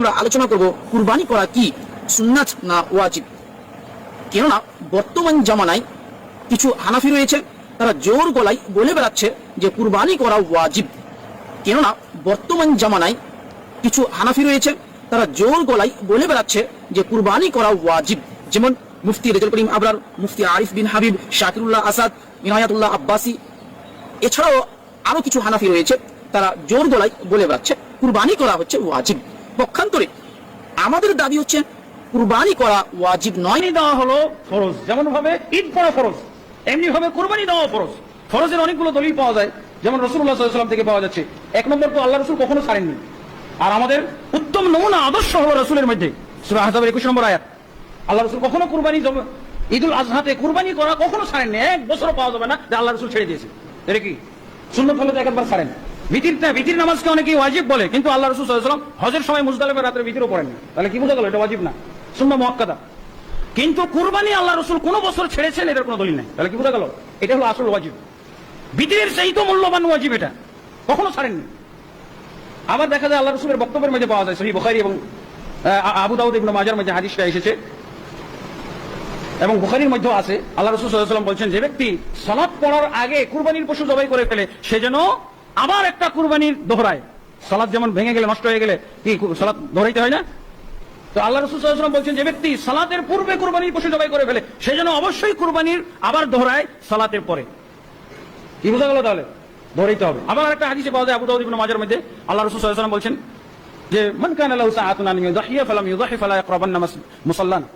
আমরা আলোচনা করব কুরবানি করা কি সুন্নাত না ওয়াজিব। কেননা বর্তমান জামানায় কিছু হানাফি রয়েছে, তারা জোর গলায় বলে বেড়াচ্ছে যে কুরবানি করা ওয়াজিব। কেননা বর্তমান জামানায় কিছু হানাফি রয়েছে, তারা জোর গলায় বলে বেড়াচ্ছে যে কুরবানি করা ওয়াজিব। যেমন মুফতি রেজাউল করিম আবরার, মুফতি আরিফ বিন হাবিব, শাকিরুল্লাহ আসাদ, ইনায়াতুল্লাহ আব্বাসী, এছাড়াও আরো কিছু হানাফি রয়েছে, তারা জোর গলায় বলে বেড়াচ্ছে কুরবানি করা হচ্ছে ওয়াজিব। পক্ষান্তরে আমাদের দাবি হচ্ছে কুরবানি করা ওয়াজিব নয়। দেওয়া হলো ফরজ, যেমন ভাবে ঈদ পড়া ফরজ, এমনি ভাবে কুরবানি দেওয়া ফরজ। ফরজের অনেকগুলো দলিল পাওয়া যায়, যেমন রাসূলুল্লাহ সাল্লাল্লাহু আলাইহি ওয়াসাল্লাম থেকে পাওয়া যাচ্ছে। এক নম্বর তো আল্লাহ রাসূল কখনো ছাড়েননি, আর আমাদের উত্তম নমুনা আদর্শ হলো রাসূলের মধ্যে সূরা আহজাবের 21 নম্বর আয়াত। আল্লাহ রাসূল কখনো কুরবানি ঈদুল আজহাতে কুরবানি করা কখনো ছাড়েননি। এক বছরও পাওয়া যাবে না যে আল্লাহ রাসূল ছেড়ে দিয়েছে। এটা কি সুন্নাত হলে তো একবার ছাড়েন। ভিতির নামাজকে অনেকেই ওয়াজিব বলে, কিন্তু আল্লাহ রাসূল সাল্লাল্লাহু আলাইহি ওয়াসাল্লাম হজের সময় মুজদালিফার রাতে ভিতরও পড়েননি। তাহলে কি বোঝা গেল? এটা ওয়াজিব না, সুন্নাহ মুআক্কাদা। কিন্তু কুরবানি আল্লাহ রাসূল কোন বছর ছেড়েছেন এটার কোনো দলিল নাই। তাহলে কি বোঝা গেল? এটা হলো আসল ওয়াজিব, ভিতরের সেই তো মূল্যবান ওয়াজিব, এটা কখনো ছাড়েননি। আবার দেখা যায় আল্লাহ রাসূলের বক্তব্যের মধ্যে পাওয়া যায়, সহিহ বুখারী এবং আবু দাউদ ইবনে মাজার মধ্যে হাদিসটা এসেছে এবং বুখারীর মধ্যেও আছে। আল্লাহ রাসূল সাল্লাল্লাহু আলাইহি ওয়াসাল্লাম বলছেন, যে ব্যক্তি সালাত পড়ার আগে কুরবানির পশু জবাই করে ফেলে, সে যেন আবার একটা কুরবানির দোহরায়। সালাত যেমন ভেঙে গেলে, নষ্ট হয়ে গেলে কি সালাত দোহরাইতে হয় না? তো আল্লাহ রাসূল সাল্লাল্লাহু আলাইহি ওয়াসাল্লাম বলছেন, যে ব্যক্তি সালাতের পূর্বে কুরবানির পশু জবাই করে ফেলে, সে যেন অবশ্যই কুরবানির আবার দোহরায় সালাতের পরে। কি বোঝা গেল? তাহলে দৌড়াইতে হবে। আবার একটা হাদিসে পাওয়া যায় আবু দাউদ ইবনে মাজার মধ্যে, আল্লাহ রাসূল সাল্লাল্লাহু আলাইহি ওয়াসাল্লাম বলছেন যে মান কানা লাহু সাআতুন আন ইউযাহিয়া ফালাম ইউযাহি ফালা ইয়াকরাবান্না মুসাল্লানা।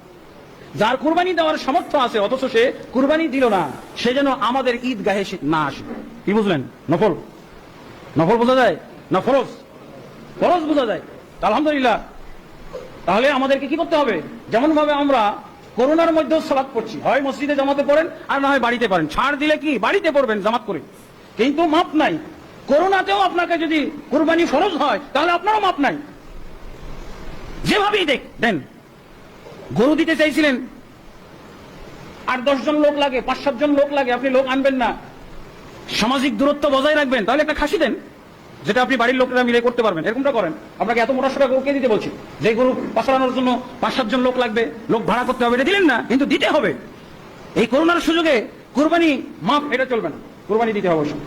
যার কুরবানি দেওয়ার সামর্থ্য আছে অথচ সে কুরবানি দিল না, সে যেন আমাদের ঈদগাহে না আসে। কি বুঝলেন? নফল নফল বোঝা যায় না ফরজ? ফরজ বোঝা যায়। আলহামদুলিল্লাহ। তাহলে আমাদেরকে কি করতে হবে? যেমন ভাবে আমরা করোনার মধ্যেও সালাত পড়ছি, হয় মসজিদে জামাতে পড়েন আর না হয় বাড়িতে পড়েন। ছাড় দিলে কি বাড়িতে পড়বেন জামাত করে, কিন্তু মাপ নাই। করোনাতেও আপনাকে যদি কুরবানি ফরজ হয়, তাহলে আপনারও মাপ নাই। যেভাবেই দেন, গরু দিতে চাইছিলেন, 8-10 জন লোক লাগে, 5-7 জন লোক লাগে, আপনি লোক আনবেন না, সামাজিক দূরত্ব বজায় রাখবেন, তাহলে একটা খাসি দেন, যেটা আপনি বাড়ির লোকেরা মিলে করতে পারবেন। এরকমটা করেন। আপনাকে এত মোটা সোটা গরু কে দিতে বলছি? যে গরু পাচানোর জন্য 5-7 জন লোক লাগবে, লোক ভাড়া করতে হবে, এটা দিলেন না, কিন্তু দিতে হবে। এই করোনার সুযোগে কুরবানি মাপ, এটা চলবে না, কুরবানি দিতে হবে অবশ্যই।